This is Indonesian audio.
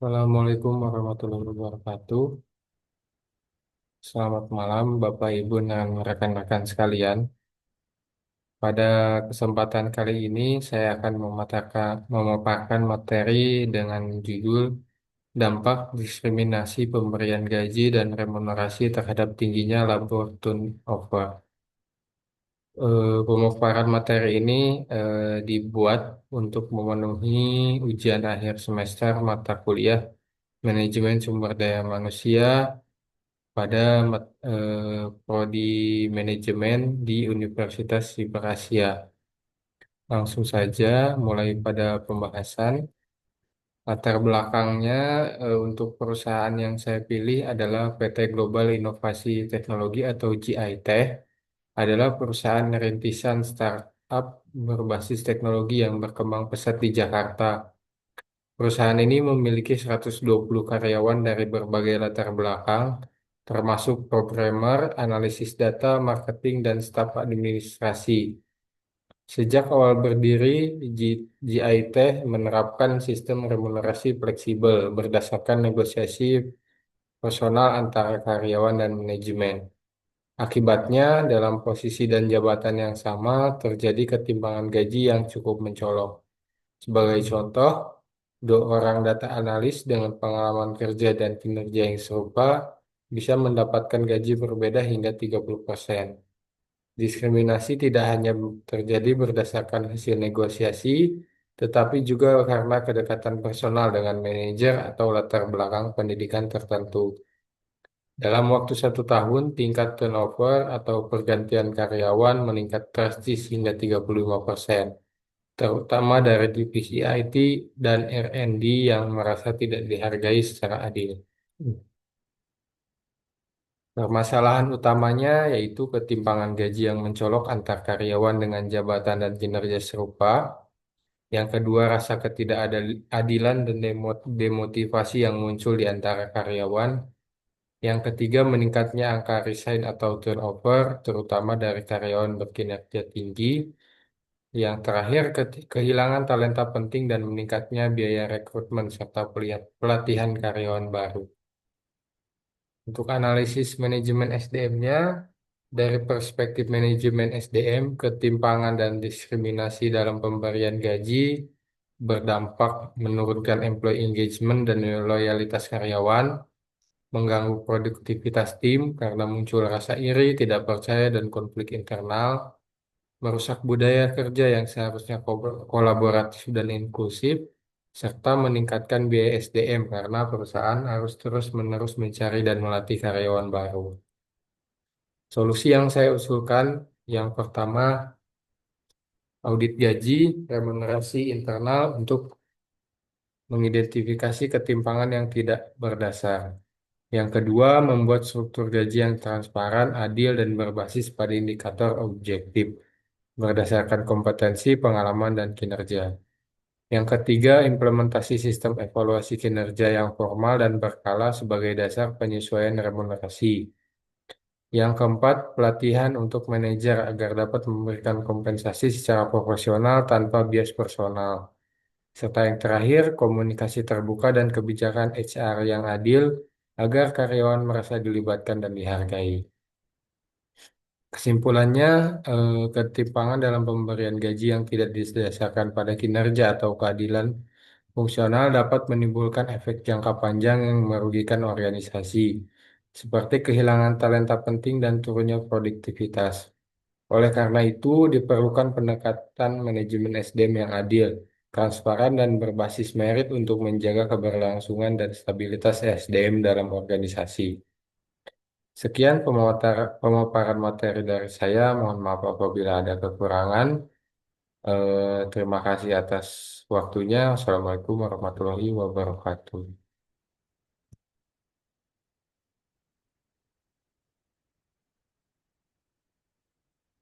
Assalamualaikum warahmatullahi wabarakatuh. Selamat malam, Bapak, Ibu, dan rekan-rekan sekalian. Pada kesempatan kali ini, saya akan memaparkan materi dengan judul Dampak Diskriminasi Pemberian Gaji dan Remunerasi Terhadap Tingginya Labor Turnover. Pemaparan materi ini dibuat untuk memenuhi ujian akhir semester mata kuliah Manajemen Sumber Daya Manusia pada prodi manajemen di Universitas Siberasia. Langsung saja mulai pada pembahasan. Latar belakangnya untuk perusahaan yang saya pilih adalah PT Global Inovasi Teknologi atau GIT, adalah perusahaan rintisan startup berbasis teknologi yang berkembang pesat di Jakarta. Perusahaan ini memiliki 120 karyawan dari berbagai latar belakang, termasuk programmer, analisis data, marketing, dan staf administrasi. Sejak awal berdiri, GIT menerapkan sistem remunerasi fleksibel berdasarkan negosiasi personal antara karyawan dan manajemen. Akibatnya, dalam posisi dan jabatan yang sama, terjadi ketimpangan gaji yang cukup mencolok. Sebagai contoh, dua orang data analis dengan pengalaman kerja dan kinerja yang serupa bisa mendapatkan gaji berbeda hingga 30%. Diskriminasi tidak hanya terjadi berdasarkan hasil negosiasi, tetapi juga karena kedekatan personal dengan manajer atau latar belakang pendidikan tertentu. Dalam waktu 1 tahun, tingkat turnover atau pergantian karyawan meningkat drastis hingga 35%, terutama dari divisi IT dan R&D yang merasa tidak dihargai secara adil. Permasalahan utamanya yaitu ketimpangan gaji yang mencolok antar karyawan dengan jabatan dan kinerja serupa. Yang kedua, rasa ketidakadilan dan demotivasi yang muncul di antara karyawan. Yang ketiga, meningkatnya angka resign atau turnover, terutama dari karyawan berkinerja tinggi. Yang terakhir, kehilangan talenta penting dan meningkatnya biaya rekrutmen serta pelatihan karyawan baru. Untuk analisis manajemen SDM-nya, dari perspektif manajemen SDM, ketimpangan dan diskriminasi dalam pemberian gaji berdampak menurunkan employee engagement dan loyalitas karyawan, mengganggu produktivitas tim karena muncul rasa iri, tidak percaya, dan konflik internal, merusak budaya kerja yang seharusnya kolaboratif dan inklusif, serta meningkatkan biaya SDM karena perusahaan harus terus-menerus mencari dan melatih karyawan baru. Solusi yang saya usulkan, yang pertama, audit gaji, remunerasi internal untuk mengidentifikasi ketimpangan yang tidak berdasar. Yang kedua, membuat struktur gaji yang transparan, adil, dan berbasis pada indikator objektif berdasarkan kompetensi, pengalaman, dan kinerja. Yang ketiga, implementasi sistem evaluasi kinerja yang formal dan berkala sebagai dasar penyesuaian remunerasi. Yang keempat, pelatihan untuk manajer agar dapat memberikan kompensasi secara proporsional tanpa bias personal. Serta yang terakhir, komunikasi terbuka dan kebijakan HR yang adil agar karyawan merasa dilibatkan dan dihargai. Kesimpulannya, ketimpangan dalam pemberian gaji yang tidak didasarkan pada kinerja atau keadilan fungsional dapat menimbulkan efek jangka panjang yang merugikan organisasi, seperti kehilangan talenta penting dan turunnya produktivitas. Oleh karena itu, diperlukan pendekatan manajemen SDM yang adil, transparan, dan berbasis merit untuk menjaga keberlangsungan dan stabilitas SDM dalam organisasi. Sekian pemaparan materi dari saya. Mohon maaf apabila ada kekurangan. Terima kasih atas waktunya. Assalamualaikum warahmatullahi wabarakatuh.